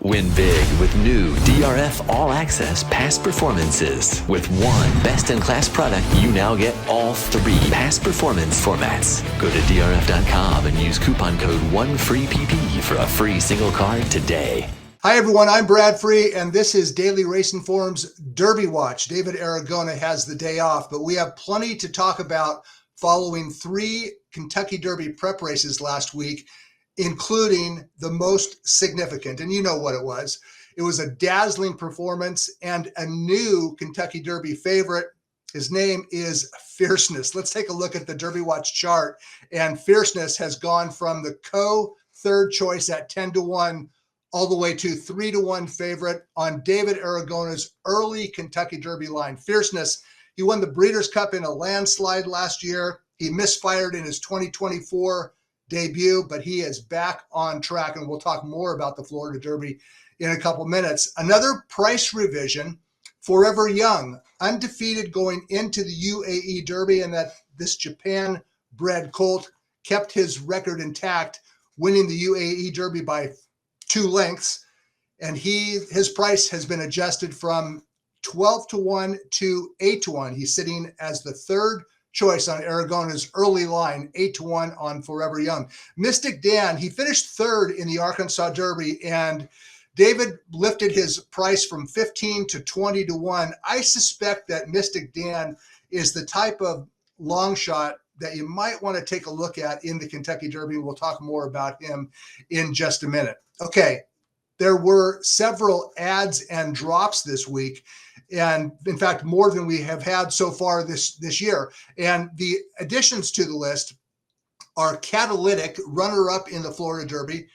Win big with new DRF All Access Past Performances. With one best-in-class product, you now get all three past performance formats. Go to DRF.com and use coupon code 1FREEPP for a free single card today. Hi everyone, I'm Brad Free, and this is Daily Racing Forum's Derby Watch. David Aragona has the day off, but we have plenty to talk about following three Kentucky Derby prep races last week, including the most significant, and you know what it was. It was a dazzling performance and a new Kentucky Derby favorite. His name is Fierceness. Let's take a look at the Derby Watch chart, and Fierceness has gone from the third choice at 10-1 all the way to 3-1 favorite on David Aragona's early Kentucky Derby line. Fierceness, he won the Breeders' Cup in a landslide last year. He misfired in his 2024 debut, but he is back on track, and we'll talk more about the Florida Derby in a couple minutes. Another price revision, Forever Young, undefeated going into the UAE Derby, and that this Japan-bred colt kept his record intact, winning the UAE Derby by 2 lengths, and his price has been adjusted from 12-1 to 8-1. He's sitting as the third choice on Aragona's early line, 8-1 on Forever Young. Mystic Dan, he finished third in the Arkansas Derby, and David lifted his price from 15 to 20-1. I suspect that Mystic Dan is the type of long shot that you might want to take a look at in the Kentucky Derby. We'll talk more about him in just a minute. Okay, there were several adds and drops this week, and in fact, more than we have had so far this year. And the additions to the list are Catalytic, runner-up in the Florida Derby,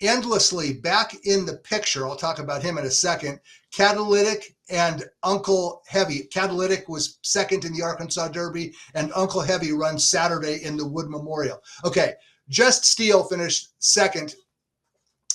Endlessly back in the picture. I'll talk about him in a second. Catalytic and Uncle Heavy. Catalytic was second in the Arkansas Derby, and Uncle Heavy runs Saturday in the Wood Memorial. Okay, Just Steel finished second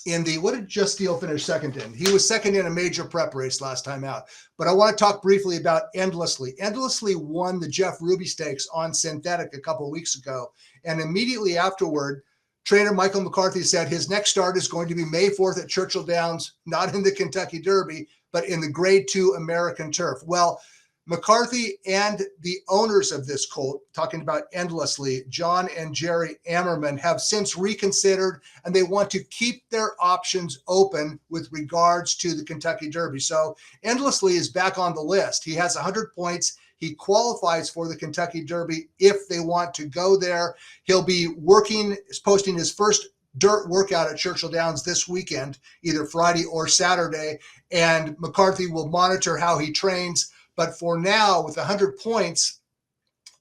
in the, what did Just Steel finish second in? He was second in a major prep race last time out. But I want to talk briefly about Endlessly. Endlessly won the Jeff Ruby Stakes on synthetic a couple of weeks ago, and immediately afterward, trainer Michael McCarthy said his next start is going to be May 4th at Churchill Downs, not in the Kentucky Derby, but in the Grade 2 American Turf. Well, McCarthy and the owners of this colt, talking about Endlessly, John and Jerry Ammerman, have since reconsidered, and they want to keep their options open with regards to the Kentucky Derby. So Endlessly is back on the list. He has 100 points. He qualifies for the Kentucky Derby if they want to go there. He'll be posting his first dirt workout at Churchill Downs this weekend, either Friday or Saturday, and McCarthy will monitor how he trains. But for now, with 100 points,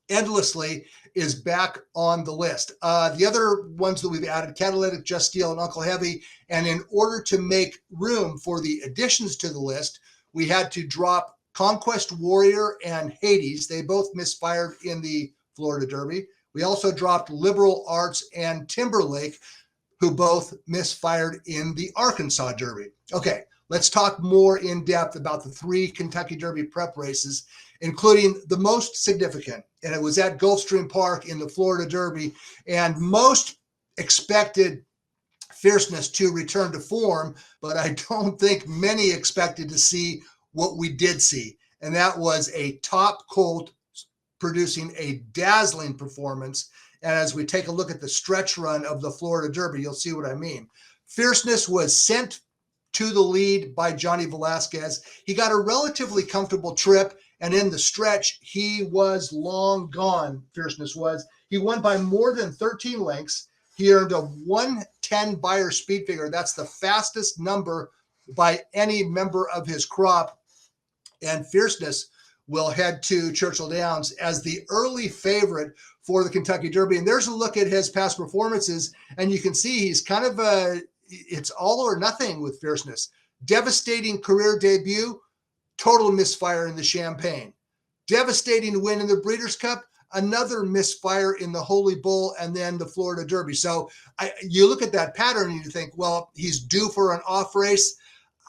Endlessly is back on the list. The other ones that we've added, Catalytic, Just Steel, and Uncle Heavy. And in order to make room for the additions to the list, we had to drop Conquest Warrior and Hades. They both misfired in the Florida Derby. We also dropped Liberal Arts and Timberlake, who both misfired in the Arkansas Derby. Okay, let's talk more in depth about the three Kentucky Derby prep races, including the most significant. And it was at Gulfstream Park in the Florida Derby, and most expected Fierceness to return to form, but I don't think many expected to see what we did see. And that was a top colt producing a dazzling performance. And as we take a look at the stretch run of the Florida Derby, you'll see what I mean. Fierceness was sent to the lead by Johnny Velasquez. He got a relatively comfortable trip, and in the stretch, he was long gone, Fierceness was. He won by more than 13 lengths. He earned a 110 Beyer speed figure. That's the fastest number by any member of his crop. And Fierceness will head to Churchill Downs as the early favorite for the Kentucky Derby. And there's a look at his past performances, and you can see he's kind of it's all or nothing with Fierceness. Devastating career debut, total misfire in the Champagne. Devastating win in the Breeders' Cup, another misfire in the Holy Bull, and then the Florida Derby. So you look at that pattern and you think, well, he's due for an off race.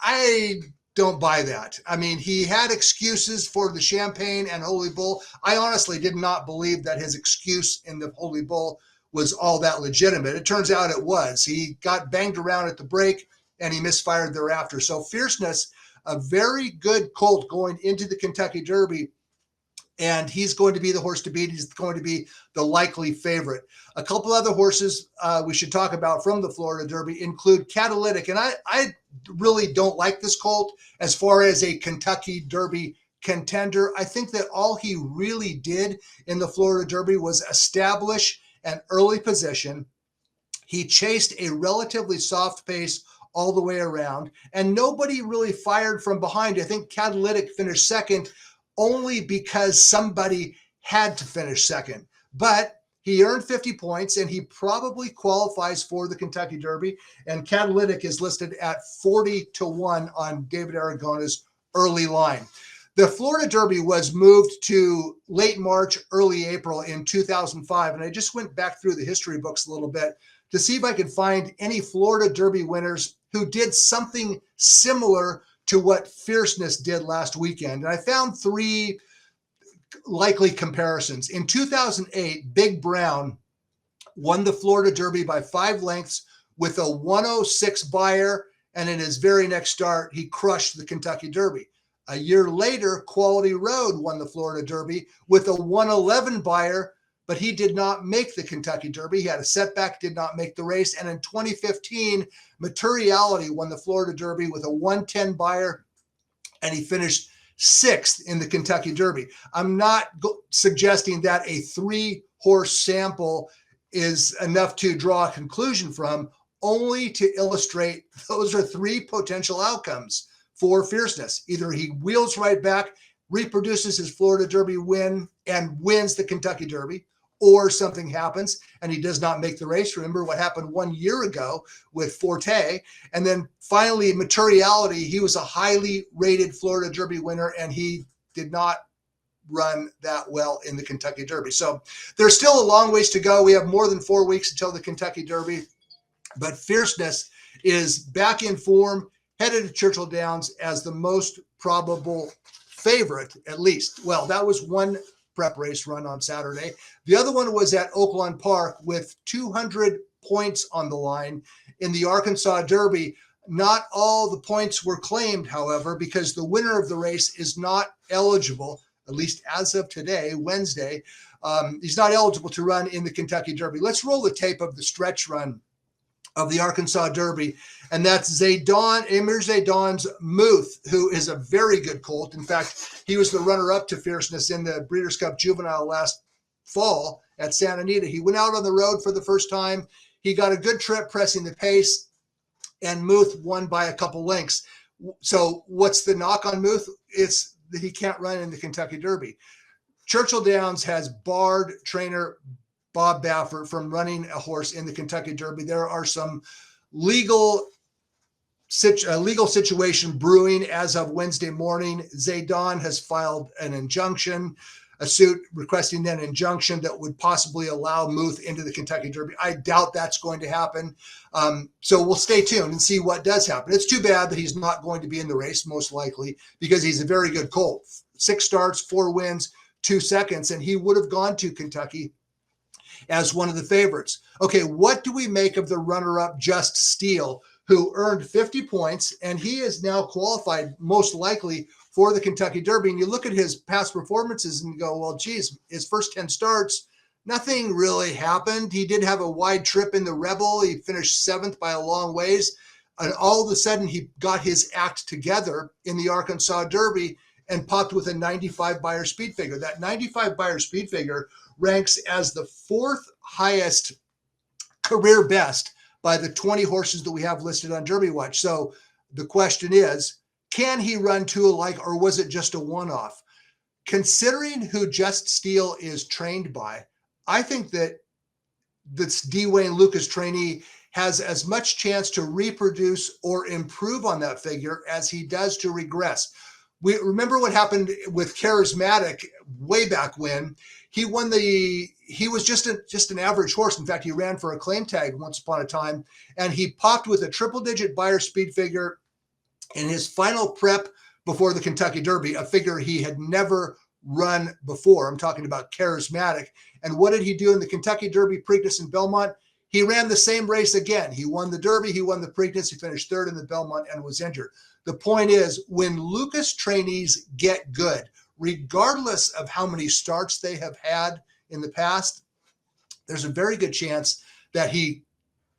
I don't buy that. I mean, he had excuses for the Champagne and Holy Bull. I honestly did not believe that his excuse in the Holy Bull was all that legitimate. It turns out it was. He got banged around at the break and he misfired thereafter. So Fierceness, a very good colt going into the Kentucky Derby, and he's going to be the horse to beat. He's going to be the likely favorite. A couple other horses we should talk about from the Florida Derby include Catalytic. And I really don't like this colt as far as a Kentucky Derby contender. I think that all he really did in the Florida Derby was establish an early position. He chased a relatively soft pace all the way around, and nobody really fired from behind. I think Catalytic finished second only because somebody had to finish second. But he earned 50 points, and he probably qualifies for the Kentucky Derby. And Catalytic is listed at 40-1 on David Aragona's early line. The Florida Derby was moved to late March, early April in 2005. And I just went back through the history books a little bit to see if I could find any Florida Derby winners who did something similar to what Fierceness did last weekend. And I found three likely comparisons. In 2008, Big Brown won the Florida Derby by 5 lengths with a 106 buyer, and in his very next start, he crushed the Kentucky Derby. A year later, Quality Road won the Florida Derby with a 111 buyer, but he did not make the Kentucky Derby. He had a setback, did not make the race. And in 2015, Materiality won the Florida Derby with a 110 buyer, and he finished 6th in the Kentucky Derby. I'm not suggesting that a 3-horse sample is enough to draw a conclusion from, only to illustrate those are 3 potential outcomes for Fierceness. Either he wheels right back, reproduces his Florida Derby win, and wins the Kentucky Derby, or something happens and he does not make the race. Remember what happened 1 year ago with Forte. And then finally, Materiality, he was a highly rated Florida Derby winner, and he did not run that well in the Kentucky Derby. So there's still a long ways to go. We have more than 4 weeks until the Kentucky Derby, but Fierceness is back in form, headed to Churchill Downs as the most probable favorite, at least. Well, that was one prep race run on Saturday. The other one was at Oaklawn Park with 200 points on the line in the Arkansas Derby. Not all the points were claimed, however, because the winner of the race is not eligible, at least as of today, Wednesday. He's not eligible to run in the Kentucky Derby. Let's roll the tape of the stretch run of the Arkansas Derby, and that's Emir Zaydan's Muth, who is a very good colt. In fact, he was the runner-up to Fierceness in the Breeders' Cup Juvenile last fall at Santa Anita. He went out on the road for the first time. He got a good trip pressing the pace, and Muth won by a couple lengths. So what's the knock on Muth? It's that he can't run in the Kentucky Derby. Churchill Downs has barred trainer Bob Baffert from running a horse in the Kentucky Derby. There are some legal situation brewing as of Wednesday morning. Zaydan has filed an injunction, a suit requesting an injunction that would possibly allow Muth into the Kentucky Derby. I doubt that's going to happen. So we'll stay tuned and see what does happen. It's too bad that he's not going to be in the race, most likely, because he's a very good colt. 6 starts, 4 wins, 2 seconds, and he would have gone to Kentucky as one of the favorites. Okay, what do we make of the runner-up Just Steel, who earned 50 points, and he is now qualified most likely for the Kentucky Derby? And you look at his past performances and you go, well, geez, his first 10 starts, nothing really happened. He did have a wide trip in the Rebel. He finished 7th by a long ways. And all of a sudden, he got his act together in the Arkansas Derby and popped with a 95 buyer speed figure. That 95 buyer speed figure ranks as the 4th highest career best by the 20 horses that we have listed on Derby Watch. So the question is, can he run 2 alike, or was it just a one-off? Considering who Just Steel is trained by, I think that this D. Wayne Lucas trainee has as much chance to reproduce or improve on that figure as he does to regress. We remember what happened with Charismatic way back when. He was just an average horse. In fact, he ran for a claim tag once upon a time, and he popped with a triple-digit buyer speed figure in his final prep before the Kentucky Derby, a figure he had never run before. I'm talking about Charismatic. And what did he do in the Kentucky Derby, Preakness, and Belmont? He ran the same race again. He won the Derby, he won the Preakness, he finished third in the Belmont and was injured. The point is, when Lucas trainees get good, regardless of how many starts they have had in the past, there's a very good chance that he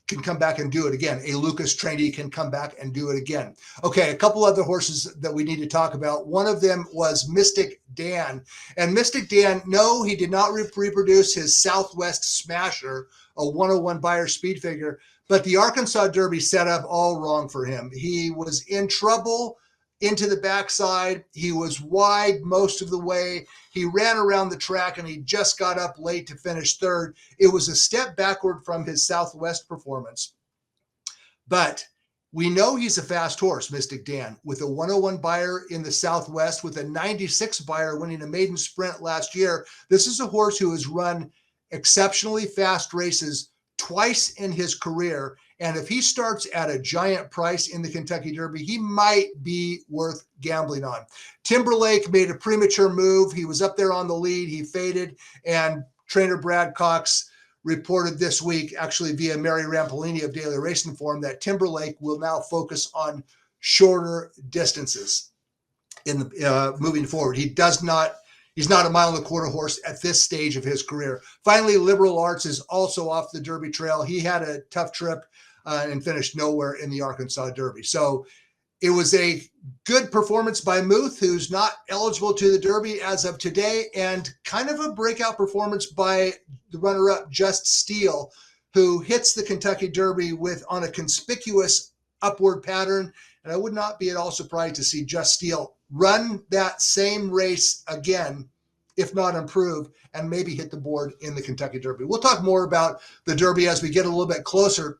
can come back and do it again. A Lucas trainee can come back and do it again. Okay, a couple other horses that we need to talk about. One of them was Mystic Dan. And Mystic Dan, no, he did not reproduce his Southwest Smasher, a 101 Beyer speed figure, but the Arkansas Derby set up all wrong for him. He was in trouble into the backside. He was wide most of the way. He ran around the track and he just got up late to finish third. It was a step backward from his Southwest performance. But we know he's a fast horse, Mystic Dan, with a 101 Beyer in the Southwest, with a 96 Beyer winning a maiden sprint last year. This is a horse who has run exceptionally fast races twice in his career. And if he starts at a giant price in the Kentucky Derby, he might be worth gambling on. Timberlake made a premature move. He was up there on the lead. He faded. And trainer Brad Cox reported this week, actually via Mary Rampolini of Daily Racing Form, that Timberlake will now focus on shorter distances in the moving forward. He's not a mile and a quarter horse at this stage of his career. Finally, Liberal Arts is also off the Derby trail. He had a tough trip and finished nowhere in the Arkansas Derby. So it was a good performance by Muth, who's not eligible to the Derby as of today, and kind of a breakout performance by the runner-up Just Steel, who hits the Kentucky Derby on a conspicuous upward pattern. And I would not be at all surprised to see Just Steel run that same race again, if not improve, and maybe hit the board in the Kentucky Derby. We'll talk more about the Derby as we get a little bit closer.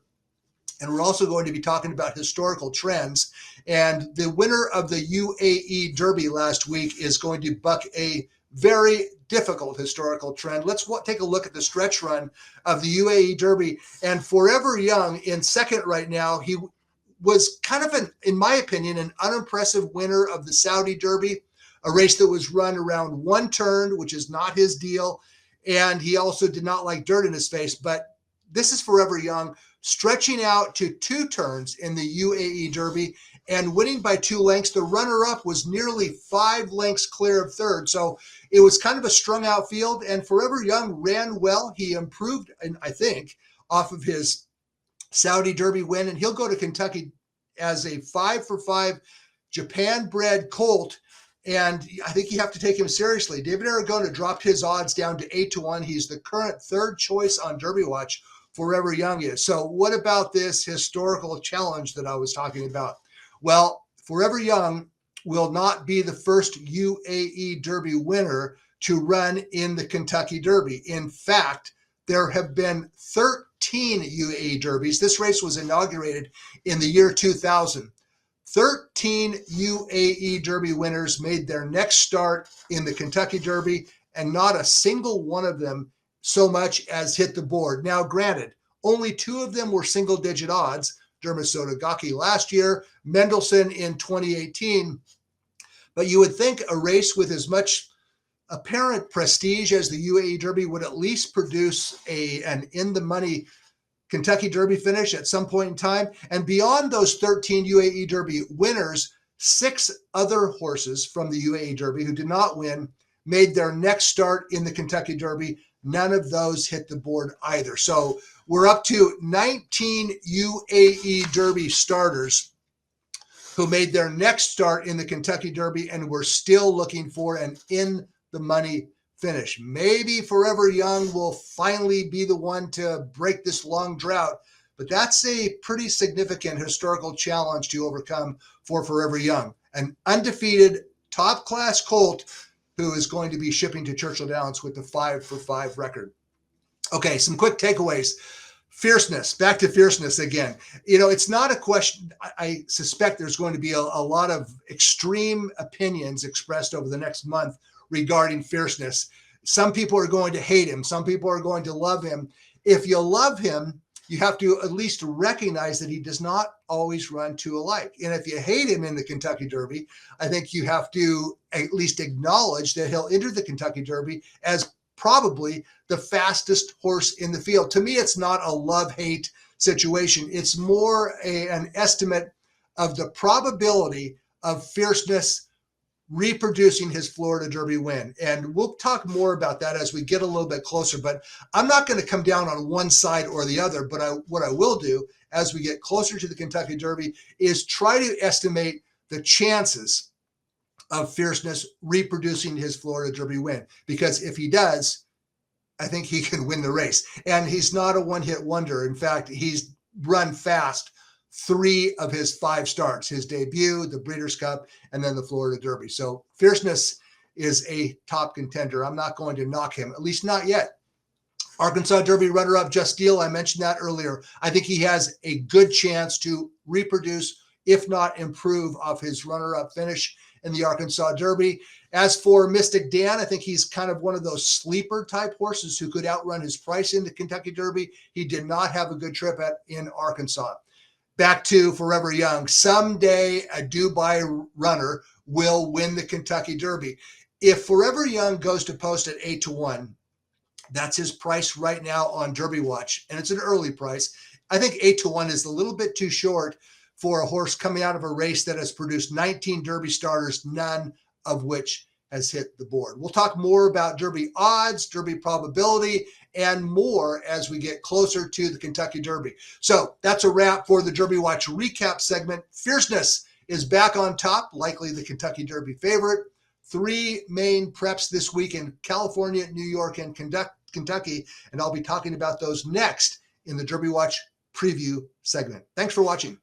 And we're also going to be talking about historical trends. And the winner of the UAE Derby last week is going to buck a very difficult historical trend. Let's take a look at the stretch run of the UAE Derby. And Forever Young in second right now, he was kind of, in my opinion, an unimpressive winner of the Saudi Derby, a race that was run around one turn, which is not his deal. And he also did not like dirt in his face. But this is Forever Young, stretching out to two turns in the UAE Derby and winning by 2 lengths. The runner-up was nearly 5 lengths clear of third. So it was kind of a strung out field, and Forever Young ran well. He improved, I think, off of his Saudi Derby win, and he'll go to Kentucky as a 5-for-5 Japan-bred colt. And I think you have to take him seriously. David Aragona dropped his odds down to 8-1. He's the current third choice on Derby Watch. Forever Young is. So what about this historical challenge that I was talking about? Well, Forever Young will not be the first UAE Derby winner to run in the Kentucky Derby. In fact, there have been 13 UAE Derbies. This race was inaugurated in the year 2000. 13 UAE Derby winners made their next start in the Kentucky Derby, and not a single one of them so much as hit the board. Now, granted, only 2 of them were single-digit odds, Dermot Sotogake last year, Mendelssohn in 2018. But you would think a race with as much apparent prestige as the UAE Derby would at least produce an in-the-money Kentucky Derby finish at some point in time. And beyond those 13 UAE Derby winners, 6 other horses from the UAE Derby who did not win made their next start in the Kentucky Derby. None of those hit the board either. So we're up to 19 UAE Derby starters who made their next start in the Kentucky Derby, and we're still looking for an in-the-money finish. Maybe Forever Young will finally be the one to break this long drought, but that's a pretty significant historical challenge to overcome for Forever Young, an undefeated top-class colt who is going to be shipping to Churchill Downs with the 5-for-5 record. Okay, some quick takeaways. Fierceness, back to fierceness again. You know, it's not a question. I suspect there's going to be a lot of extreme opinions expressed over the next month regarding fierceness. Some people are going to hate him. Some people are going to love him. If you love him, you have to at least recognize that he does not always run two alike. And if you hate him in the Kentucky Derby, I think you have to at least acknowledge that he'll enter the Kentucky Derby as probably the fastest horse in the field. To me, it's not a love-hate situation. It's more an estimate of the probability of Fierceness reproducing his Florida Derby win. And we'll talk more about that as we get a little bit closer, but I'm not going to come down on one side or the other. But what I will do as we get closer to the Kentucky Derby is try to estimate the chances of Fierceness reproducing his Florida Derby win. Because if he does, I think he can win the race. And he's not a one-hit wonder. In fact, he's run fast 3 of his 5 starts, his debut, the Breeders' Cup, and then the Florida Derby. So Fierceness is a top contender. I'm not going to knock him, at least not yet. Arkansas Derby runner-up Just Deal, I mentioned that earlier. I think he has a good chance to reproduce, if not improve, off his runner-up finish in the Arkansas Derby. As for Mystic Dan, I think he's kind of one of those sleeper type horses who could outrun his price in the Kentucky Derby. He did not have a good trip in Arkansas. Back to Forever Young. Someday a Dubai runner will win the Kentucky Derby. If Forever Young goes to post at 8-1, that's his price right now on Derby Watch, and it's an early price. I think 8-1 is a little bit too short for a horse coming out of a race that has produced 19 Derby starters, none of which has hit the board. We'll talk more about Derby odds, Derby probability, and more as we get closer to the Kentucky Derby. So that's a wrap for the Derby Watch recap segment. Fierceness is back on top, likely the Kentucky Derby favorite. 3 main preps this week in California, New York, and Kentucky, and I'll be talking about those next in the Derby Watch preview segment. Thanks for watching.